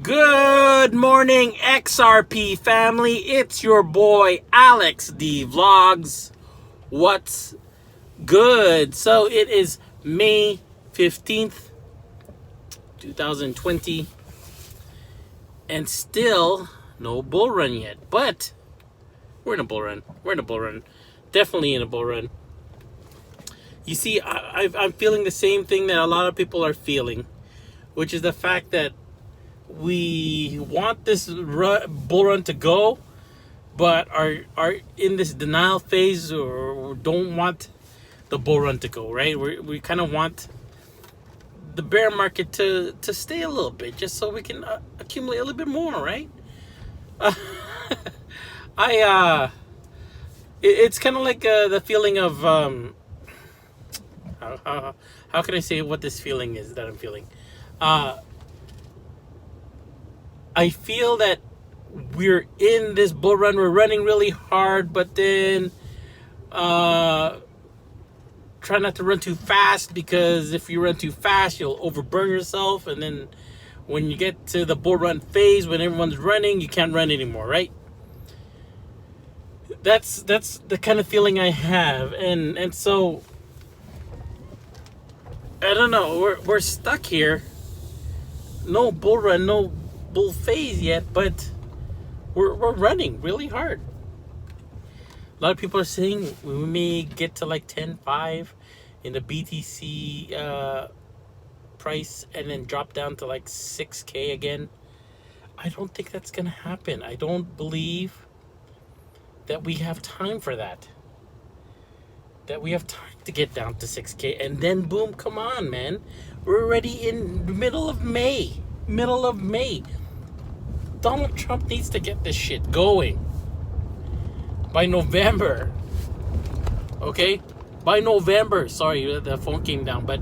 Good morning, XRP family. It's your boy Alex D Vlogs. What's good? So it is May 15th, 2020, and still no bull run yet. But we're in a bull run. Definitely in a bull run. You see, I'm feeling the same thing that a lot of people are feeling, which is the fact that we want this bull run to go, but are in this denial phase or don't want the bull run to go, right? We kind of want the bear market to stay a little bit, just so we can accumulate a little bit more, right? It's kind of like the feeling of how can I say what this feeling is that I'm feeling? I feel that we're in this bull run. We're running really hard, but then try not to run too fast, because if you run too fast, you'll overburn yourself. And then when you get to the bull run phase, when everyone's running, you can't run anymore, right? That's the kind of feeling I have, and so I don't know. We're stuck here. No bull run, no bull phase yet, but we're running really hard. A lot of people are saying we may get to like 10.5 in the BTC price and then drop down to like 6K again. I don't think that's gonna happen. I don't believe that we have time for that. That we have time to get down to 6K and then boom, come on, man. We're already in the middle of May. Donald Trump needs to get this shit going by November. Okay? By November. Sorry, the phone came down. But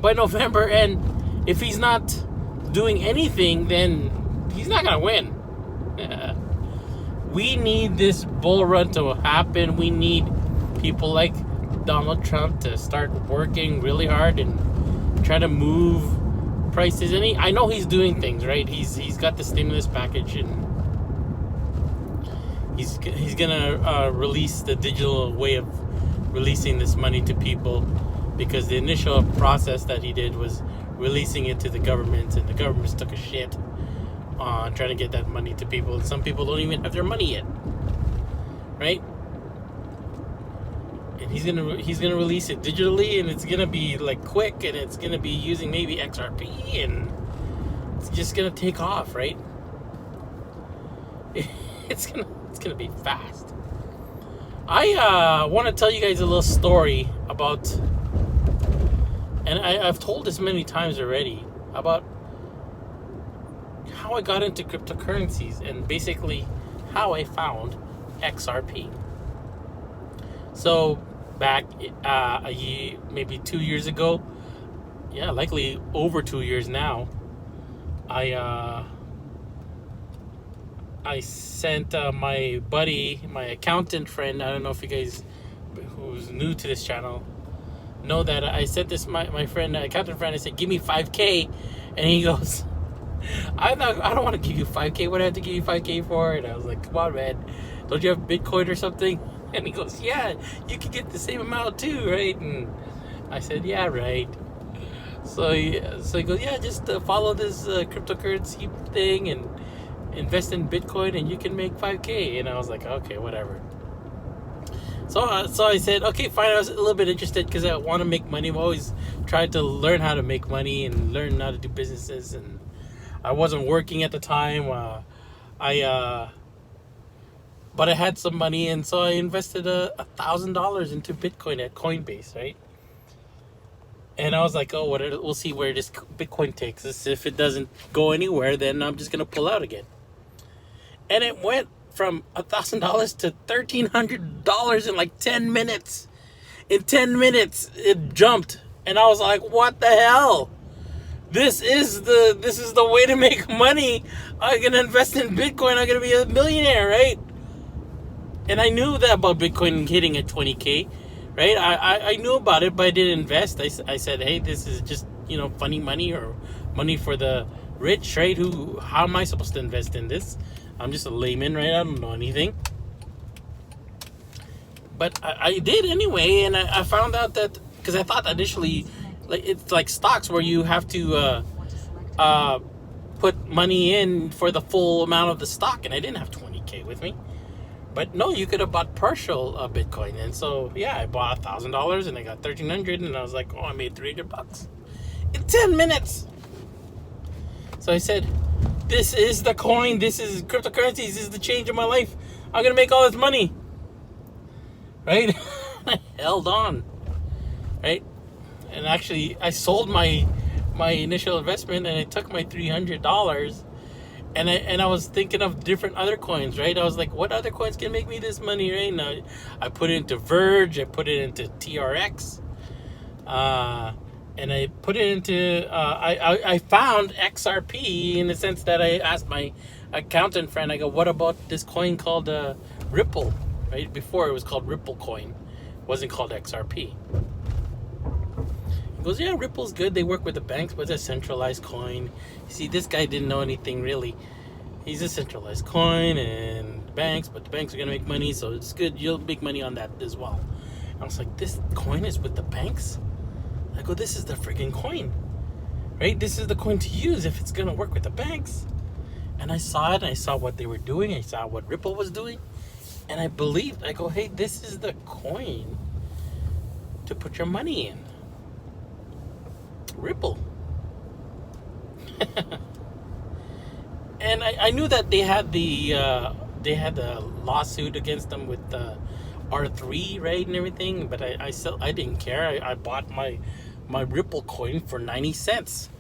by November, and if he's not doing anything, then he's not going to win. We need this bull run to happen. We need people like Donald Trump to start working really hard and try to move prices. And I know he's doing things, right? He's got the stimulus package, and he's gonna release the digital way of releasing this money to people, because the initial process that he did was releasing it to the government, and the governments took a shit on trying to get that money to people, and some people don't even have their money yet, right? And he's gonna release it digitally, and it's gonna be like quick, and it's gonna be using maybe XRP, and it's just gonna take off, right? It's gonna be fast. I want to tell you guys a little story about, and I've told this many times already, about how I got into cryptocurrencies and basically how I found XRP. So back a year, maybe 2 years ago, yeah, likely over 2 years now, I sent my buddy, my accountant friend, I don't know if you guys who's new to this channel know that I sent this my friend, accountant friend, I said, give me 5K, and he goes, I don't want to give you 5K. What do I have to give you 5K for? And I was like, come on, man, don't you have Bitcoin or something? And he goes, yeah, you could get the same amount too, right? And I said, yeah, right. So he goes, yeah, just follow this cryptocurrency thing and invest in Bitcoin, and you can make 5K. And I was like, okay, whatever. So I said, okay, fine. I was a little bit interested because I want to make money. I've always tried to learn how to make money and learn how to do businesses, and I wasn't working at the time. But I had some money, and so I invested $1,000 into Bitcoin at Coinbase, right? And I was like, oh, we'll see where this Bitcoin takes us. If it doesn't go anywhere, then I'm just gonna pull out again. And it went from $1,000 to $1,300 in like 10 minutes. In 10 minutes, it jumped, and I was like, what the hell? This is the way to make money. I'm gonna invest in Bitcoin. I'm gonna be a millionaire, right? And I knew that about Bitcoin hitting at 20K, right? I knew about it, but I didn't invest. I said, hey, this is just, funny money, or money for the rich, right? How am I supposed to invest in this? I'm just a layman, right? I don't know anything. But I did anyway, and I found out that, because I thought initially, like, it's like stocks where you have to put money in for the full amount of the stock, and I didn't have 20K with me. But no, you could have bought partial Bitcoin, and so yeah, I bought $1,000 and I got 1,300, and I was like, oh, I made $300 in 10 minutes. So I said, this is the coin, this is cryptocurrencies, this is the change of my life. I'm gonna make all this money, right? I held on, right? And actually, I sold my initial investment, and I took my $300. And I was thinking of different other coins, right? I was like, what other coins can make me this money, right? Now, I put it into Verge, I put it into TRX, and I put it into, I found XRP, in the sense that I asked my accountant friend, I go, what about this coin called Ripple, right? Before it was called Ripple coin, it wasn't called XRP. He goes, yeah, Ripple's good. They work with the banks, but it's a centralized coin. You see, this guy didn't know anything really. He's a centralized coin and banks, but the banks are going to make money, so it's good. You'll make money on that as well. I was like, this coin is with the banks? I go, this is the friggin' coin, right? This is the coin to use if it's going to work with the banks. And I saw it, and I saw what they were doing. I saw what Ripple was doing, and I believed. I go, hey, this is the coin to put your money in. Ripple. And I knew that they had the lawsuit against them with R3, right, and everything, but I didn't care. I bought my Ripple coin for 90 cents.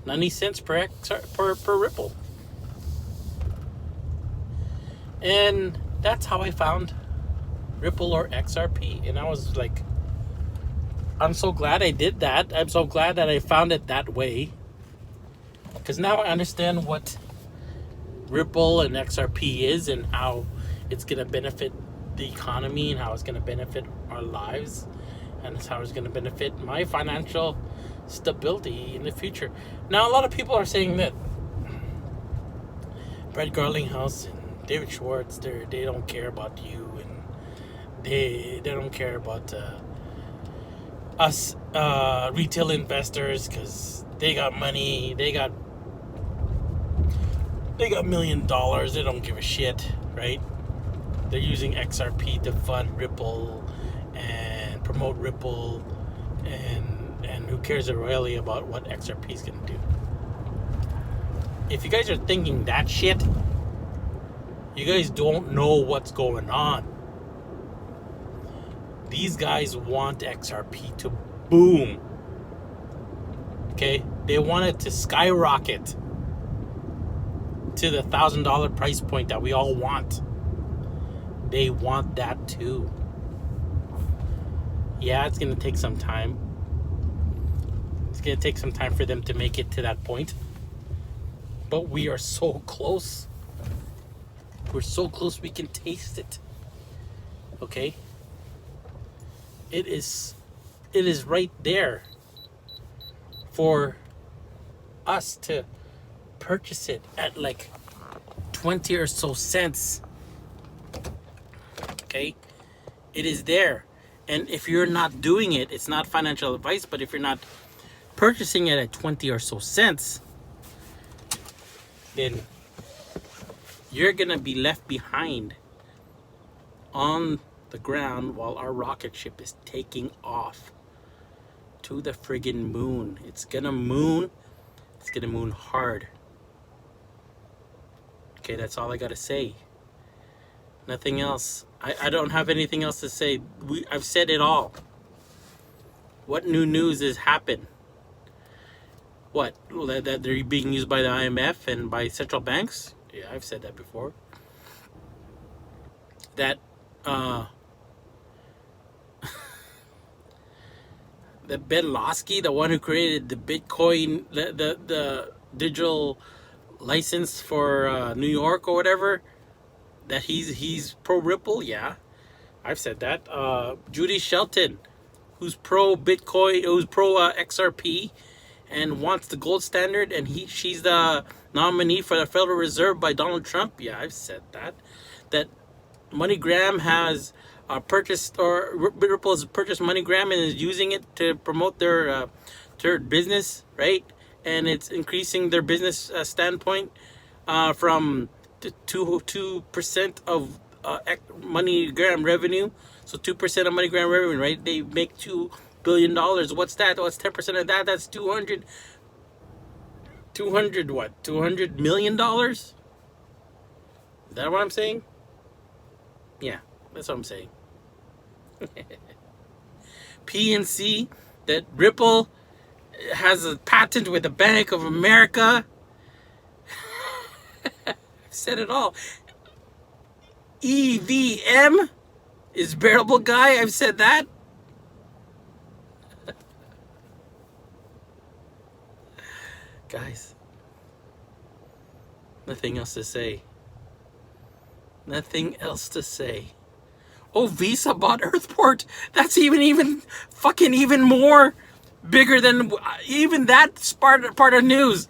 90 cents per Ripple. And that's how I found Ripple or XRP. And I was like, I'm so glad I did that. I'm so glad that I found it that way. Because now I understand what Ripple and XRP is, and how it's going to benefit the economy, and how it's going to benefit our lives, and how it's going to benefit my financial stability in the future. Now, a lot of people are saying that Brett Garlinghouse and David Schwartz, they don't care about you, and they don't care about us retail investors, because they got money, they got $1 million, they don't give a shit, right? They're using XRP to fund Ripple and promote Ripple, and who cares really about what XRP is gonna do? If you guys are thinking that shit, you guys don't know what's going on. These guys want XRP to boom. Okay? They want it to skyrocket to the $1,000 price point that we all want. They want that too. Yeah, it's going to take some time. It's going to take some time for them to make it to that point. But we are so close. We're so close we can taste it. Okay? It is right there for us to purchase it at like 20 or so cents. Okay? It is there. And if you're not doing it, it's not financial advice, but if you're not purchasing it at 20 or so cents, then you're going to be left behind on the ground while our rocket ship is taking off to the friggin' moon. It's gonna moon. It's gonna moon hard. Okay, that's all I gotta say. Nothing else. I don't have anything else to say. I've said it all. What new news has happened? What? That they're being used by the IMF and by central banks? Yeah, I've said that before. That that Ben Losky, the one who created the Bitcoin, the digital license for New York or whatever, that he's pro Ripple. Yeah, I've said that. Judy Shelton, who's pro Bitcoin, who's pro XRP, and wants the gold standard, and she's the nominee for the Federal Reserve by Donald Trump. Yeah, I've said that. That MoneyGram has purchased, or Ripple has purchased MoneyGram and is using it to promote their business, right? And it's increasing their business standpoint from 2% of MoneyGram revenue. So 2% of MoneyGram revenue, right? They make $2 billion. What's that? What's 10% of that? That's 200 what? $200 million? Is that what I'm saying? Yeah, that's what I'm saying. PNC, that Ripple has a patent with the Bank of America. I've said it all. EVM is bearable guy. I've said that. Guys, nothing else to say. Nothing else to say. Oh, Visa bought Earthport. That's even fucking even more bigger than even that part of news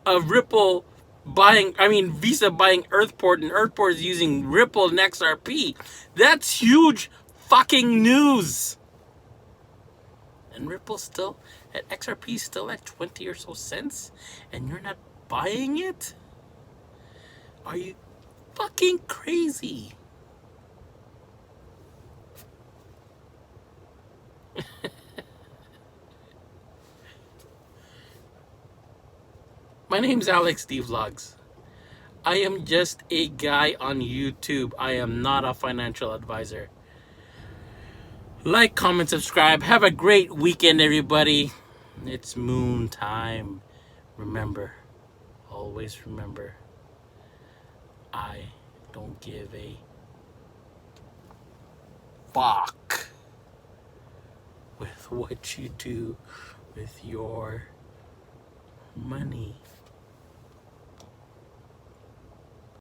of Ripple buying. I mean, Visa buying Earthport, and Earthport is using Ripple and XRP. That's huge fucking news. And Ripple still at XRP still at 20 or so cents, and you're not buying it? Are you fucking crazy? My name's Alex D Vlogs. I am just a guy on YouTube. I am not a financial advisor. Like, comment, subscribe. Have a great weekend, everybody. It's moon time. Remember, always remember, I don't give a fuck with what you do with your money.